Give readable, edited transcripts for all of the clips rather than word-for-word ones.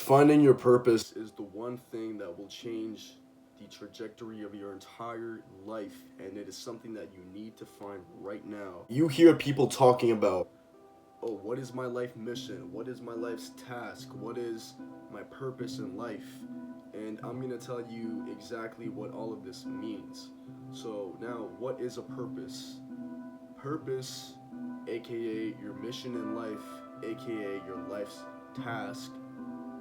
Finding your purpose is the one thing that will change the trajectory of your entire life, and it is something that you need to find right now. You hear people talking about, oh, what is my life mission? What is my life's task? What is my purpose in life? And I'm going to tell you exactly what all of this means. So, now, what is a purpose? Purpose, aka your mission in life, aka your life's task,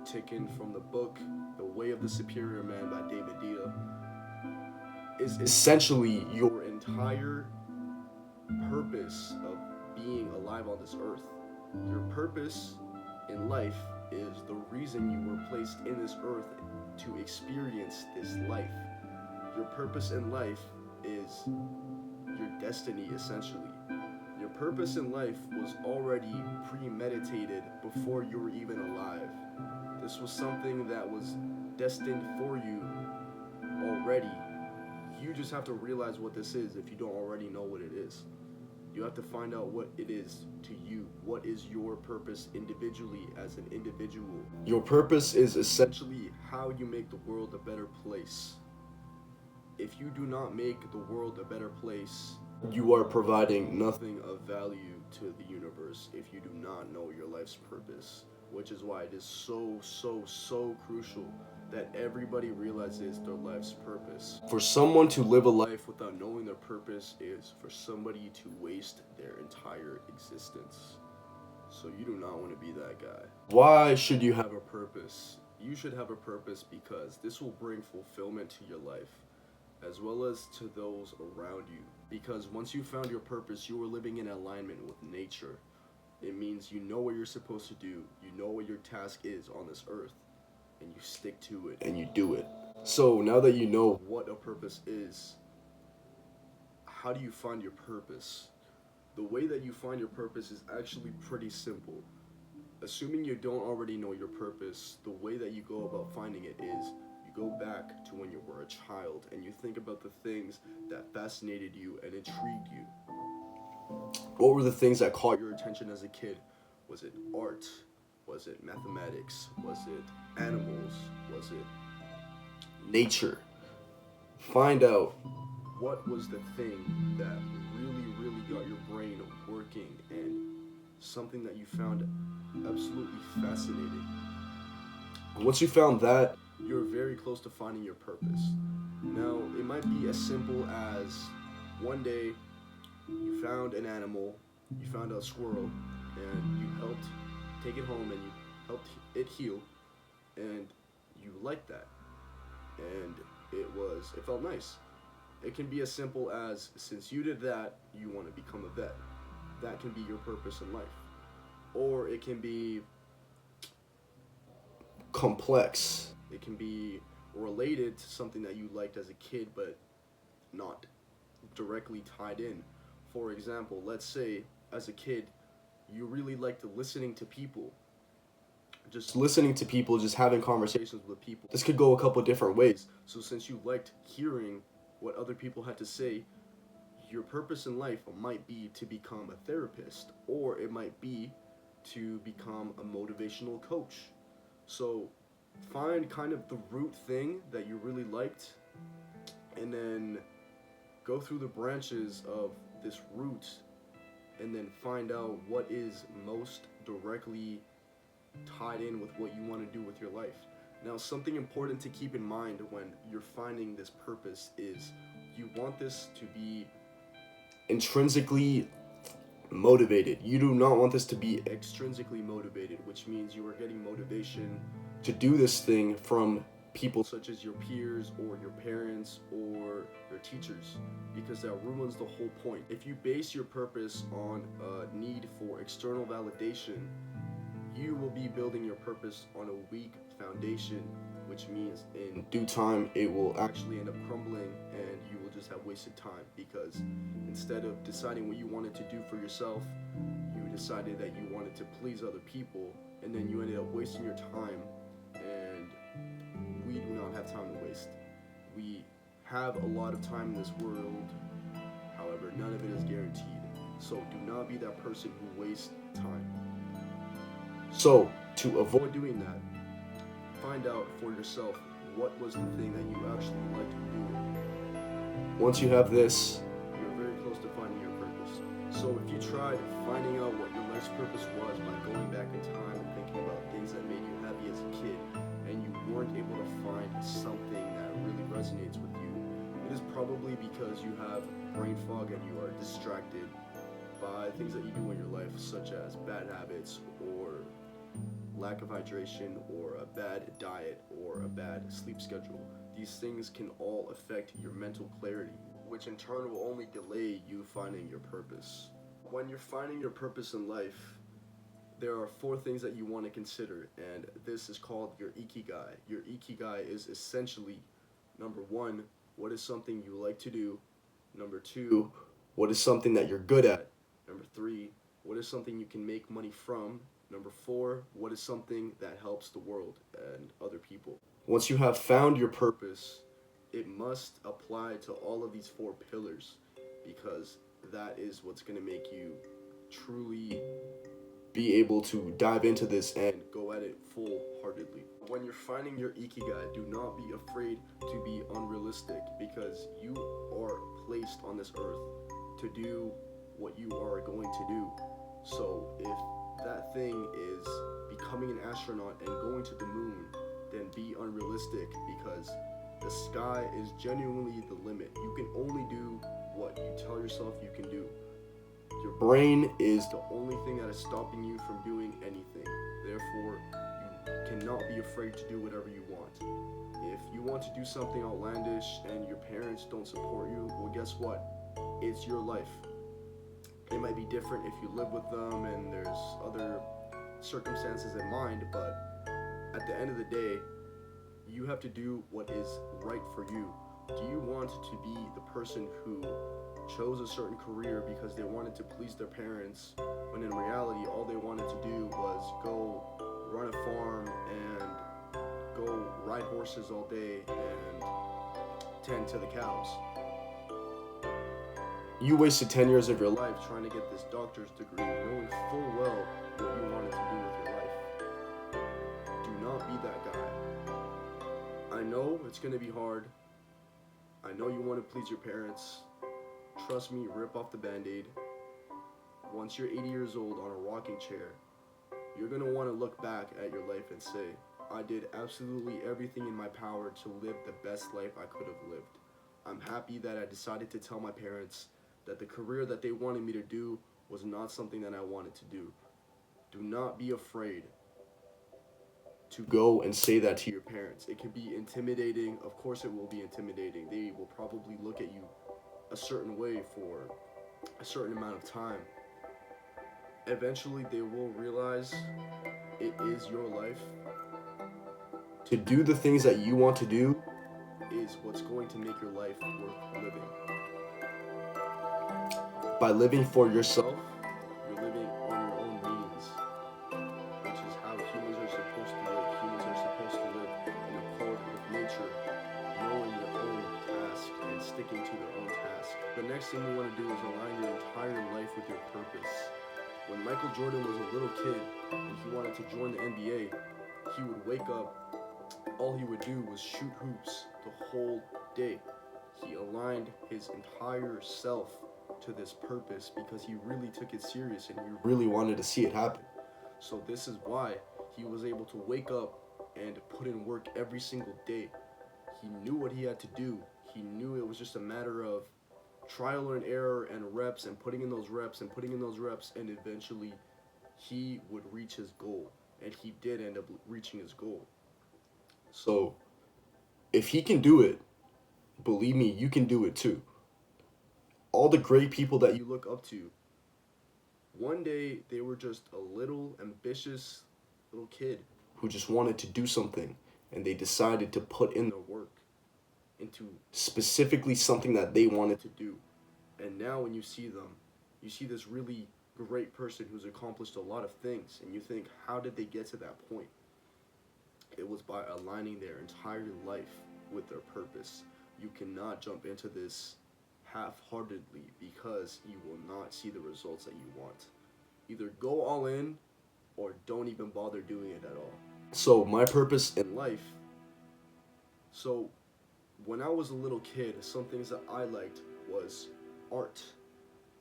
taken from the book The Way of the Superior Man by David Deida, is essentially your entire purpose of being alive on this earth. Your purpose in life is the reason you were placed in this earth to experience this life. Your purpose in life is your destiny, essentially. Your purpose in life was already premeditated before you were even alive. This was something that was destined for you already. You just have to realize what this is if you don't already know what it is. You have to find out what it is to you. What is your purpose individually as an individual? Your purpose is essentially how you make the world a better place. If you do not make the world a better place, you are providing nothing of value to the universe if you do not know your life's purpose, which is why it is so crucial that everybody realizes their life's purpose. For someone to live a life without knowing their purpose is for somebody to waste their entire existence. So you do not want to be that guy. Why should you have a purpose? You should have a purpose because this will bring fulfillment to your life, as well as to those around you. Because once you found your purpose, you are living in alignment with nature. It means you know what you're supposed to do, you know what your task is on this earth, and you stick to it and you do it. So now that you know what a purpose is, how do you find your purpose? The way that you find your purpose is actually pretty simple. Assuming you don't already know your purpose, the way that you go about finding it is you go back to when you were a child and you think about the things that fascinated you and intrigued you. What were the things that caught your attention as a kid? Was it art? Was it mathematics? Was it animals? Was it nature? Find out what was the thing that really got your brain working and something that you found absolutely fascinating. Once you found that, you're very close to finding your purpose. Now, it might be as simple as one day you found an animal, you found a squirrel, and you helped take it home and you helped it heal, and you liked that, and it felt nice. It can be as simple as, since you did that, you want to become a vet. That can be your purpose in life. Or it can be complex. It can be related to something that you liked as a kid, but not directly tied in. For example, let's say as a kid, you really liked listening to people. Just listening to people, just having conversations with people. This could go a couple different ways. So since you liked hearing what other people had to say, your purpose in life might be to become a therapist, or it might be to become a motivational coach. So find kind of the root thing that you really liked, and then go through the branches of this root, and then find out what is most directly tied in with what you want to do with your life. Now, something important to keep in mind when you're finding this purpose is you want this to be intrinsically motivated. You do not want this to be extrinsically motivated, which means you are getting motivation to do this thing from people such as your peers or your parents or your teachers, because that ruins the whole point. If you base your purpose on a need for external validation, you will be building your purpose on a weak foundation, which means in due time it will actually end up crumbling and you will just have wasted time, because instead of deciding what you wanted to do for yourself, you decided that you wanted to please other people, and then you ended up wasting your time, and we do not have time to waste. We have a lot of time in this world, however, none of it is guaranteed. So do not be that person who wastes time. So, to avoid doing that, find out for yourself what was the thing that you actually liked doing. Once you have this, you're very close to finding your purpose. So if you tried finding out what your life's purpose was by going back in time and thinking about things that made you happy as a kid, and you weren't able to find something that really resonates with you, it is probably because you have brain fog and you are distracted by things that you do in your life, such as bad habits or lack of hydration or a bad diet or a bad sleep schedule. These things can all affect your mental clarity, which in turn will only delay you finding your purpose. When you're finding your purpose in life, there are 4 things that you want to consider, and this is called your ikigai. Your ikigai is essentially, number 1, what is something you like to do? Number 2, what is something that you're good at? Number 3, what is something you can make money from? Number 4, what is something that helps the world and other people? Once you have found your purpose, it must apply to all of these 4 pillars, because that is what's going to make you truly be able to dive into this and go at it full-heartedly. When you're finding your ikigai, do not be afraid to be unrealistic, because you are placed on this earth to do what you are going to do. So if that thing is becoming an astronaut and going to the moon, then be unrealistic, because the sky is genuinely the limit. You can only do what you tell yourself you can do. Your brain is the only thing that is stopping you from doing anything. Therefore, you cannot be afraid to do whatever you want. If you want to do something outlandish and your parents don't support you, well, guess what? It's your life. It might be different if you live with them and there's other circumstances in mind, but at the end of the day, you have to do what is right for you. Do you want to be the person who chose a certain career because they wanted to please their parents, when in reality all they wanted to do was go run a farm and go ride horses all day and tend to the cows? You wasted 10 years of your life trying to get this doctor's degree, knowing full well what you wanted to do with your life. Do not be that guy. I know it's going to be hard. I know you want to please your parents. Trust me, rip off the band-aid. Once you're 80 years old on a rocking chair, you're going to want to look back at your life and say, I did absolutely everything in my power to live the best life I could have lived. I'm happy that I decided to tell my parents that the career that they wanted me to do was not something that I wanted to do. Do not be afraid to go and say that to your parents. It can be intimidating. Of course it will be intimidating. They will probably look at you a certain way for a certain amount of time. Eventually they will realize it is your life. To do the things that you want to do is what's going to make your life worth living. By living for yourself, you're living on your own means, which is how humans are supposed to live. Humans are supposed to live in accord with nature, knowing their own task and sticking to their own task. The next thing you want to do is align your entire life with your purpose. When Michael Jordan was a little kid and he wanted to join the NBA, he would wake up, all he would do was shoot hoops the whole day. He aligned his entire self to this purpose because he really took it serious and he really wanted to see it happen. So this is why he was able to wake up and put in work every single day. He knew what he had to do. He knew it was just a matter of trial and error and reps and putting in those reps and putting in those reps, and eventually he would reach his goal. And he did end up reaching his goal. So if he can do it, believe me, you can do it too. All the great people that you look up to, one day they were just a little ambitious little kid who just wanted to do something, and they decided to put in the work into specifically something that they wanted to do. And now when you see them, you see this really great person who's accomplished a lot of things, and you think, how did they get to that point? It was by aligning their entire life with their purpose. You cannot jump into this half-heartedly, because you will not see the results that you want. Either go all in or don't even bother doing it at all. So my purpose in life. So when I was a little kid, some things that I liked was art.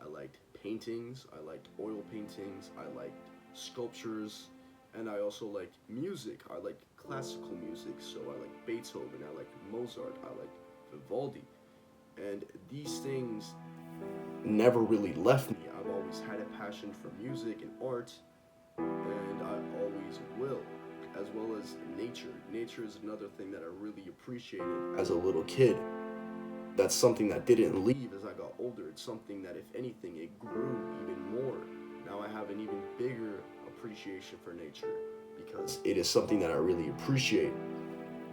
I liked paintings, I liked oil paintings, I liked sculptures, and I also liked music. I liked classical music, so I liked Beethoven, I liked Mozart, I liked Vivaldi. And these things never really left me. I've always had a passion for music and art, and I always will, as well as nature. Nature is another thing that I really appreciated as a little kid. That's something that didn't leave as I got older. It's something that, if anything, it grew even more. Now I have an even bigger appreciation for nature because it is something that I really appreciate.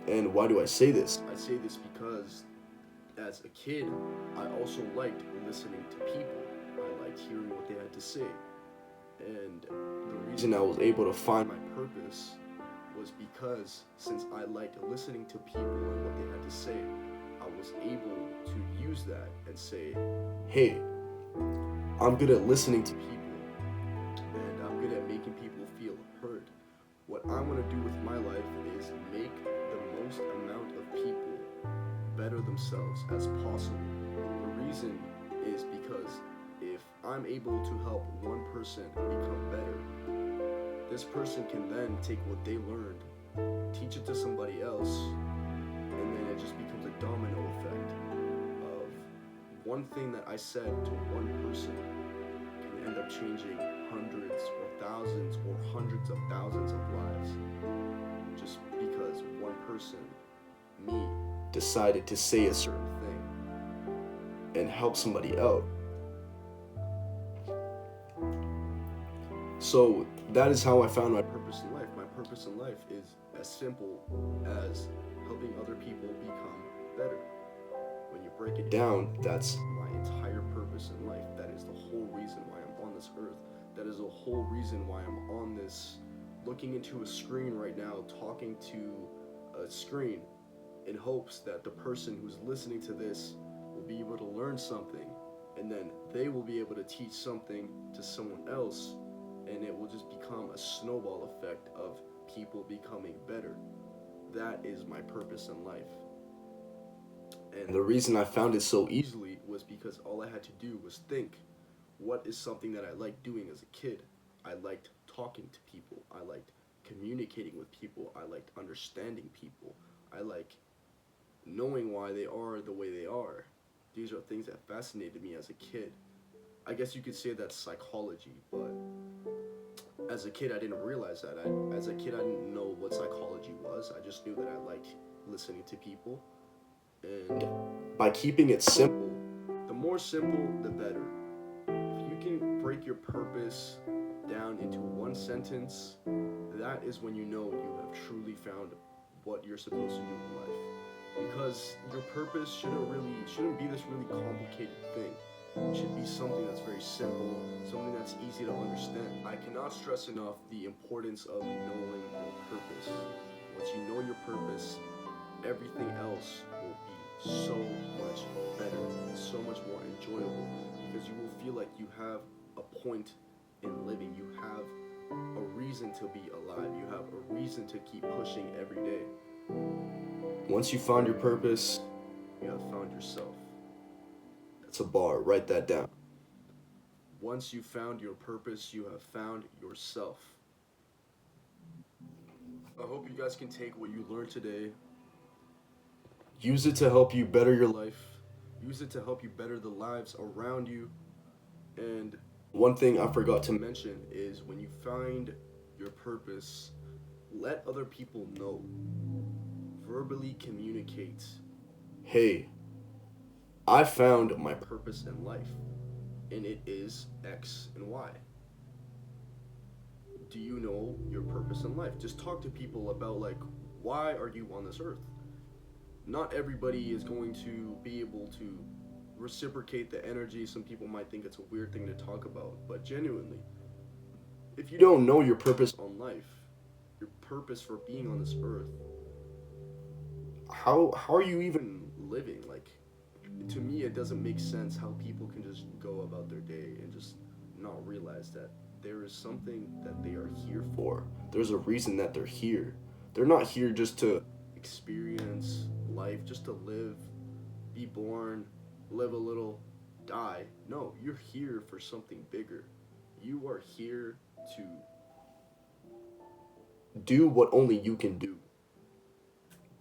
And why do I say this? I say this because as a kid, I also liked listening to people. I liked hearing what they had to say. And the reason I was able to find my purpose was because since I liked listening to people and what they had to say, I was able to use that and say, hey, I'm good at listening to people and I'm good at making people feel heard. What I want to do with my life is make the most amount of people better themselves as possible. The reason is because if I'm able to help one person become better, this person can then take what they learned, teach it to somebody else, and then it just becomes a domino effect of one thing that I said to one person can end up changing hundreds or thousands or hundreds of thousands of lives just because one person, me, decided to say a certain thing and help somebody out. So that is how I found my purpose in life. My purpose in life is as simple as helping other people become better. When you break it down, that's my entire purpose in life. That is the whole reason why I'm on this earth. That is the whole reason why I'm on this, looking into a screen right now, talking to a screen in hopes that the person who's listening to this will be able to learn something, and then they will be able to teach something to someone else, and it will just become a snowball effect of people becoming better. That is my purpose in life. And the reason I found it so easily was because all I had to do was think, what is something that I liked doing as a kid? I liked talking to people. I liked communicating with people. I liked understanding people. I like knowing why they are the way they are. These are things that fascinated me as a kid. I guess you could say that's psychology, but as a kid I didn't realize that. As a kid I didn't know what psychology was. I just knew that I liked listening to people. And by keeping it simple, the more simple, the better. If you can break your purpose down into one sentence, that is when you know you have truly found what you're supposed to do in life. Because your purpose shouldn't be this really complicated thing. It should be something that's very simple, something that's easy to understand. I cannot stress enough the importance of knowing your purpose. Once you know your purpose, everything else will be so much better and so much more enjoyable because you will feel like you have a point in living. You have a reason to be alive. You have a reason to keep pushing every day. Once you find your purpose, you have found yourself. That's a bar. Write that down. Once you found your purpose, you have found yourself. I hope you guys can take what you learned today, use it to help you better your life, use it to help you better the lives around you. And one thing I forgot to mention is when you find your purpose, let other people know. Verbally communicate. Hey, I found my purpose in life, and it is X and Y. Do you know your purpose in life? Just talk to people about, like, why are you on this earth? Not everybody is going to be able to reciprocate the energy. Some people might think it's a weird thing to talk about, but genuinely, if you don't know your purpose on life, your purpose for being on this earth, how are you even living? Like, to me, it doesn't make sense how people can just go about their day and just not realize that there is something that they are here for. There's a reason that they're here. They're not here just to experience life, just to live, be born, live a little, die. No, you're here for something bigger. You are here to do what only you can do.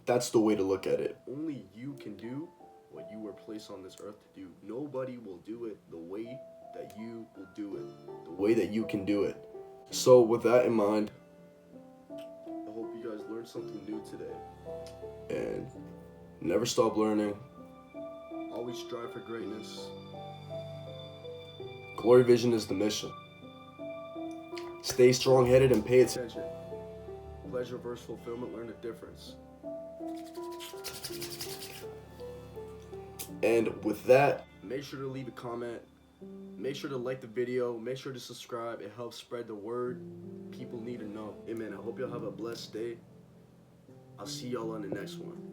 That's the way to look at it. Only you can do what you were placed on this earth to do. Nobody will do it the way that you will do it, the way that you can do it. So with that in mind, I hope you guys learned something new today. And never stop learning. Always strive for greatness. Glory Vision is the mission. Stay strong-headed and pay attention. Pleasure versus fulfillment, learn the difference. And with that, make sure to leave a comment. Make sure to like the video. Make sure to subscribe. It helps spread the word. People need to know. Amen. I hope y'all have a blessed day. I'll see y'all on the next one.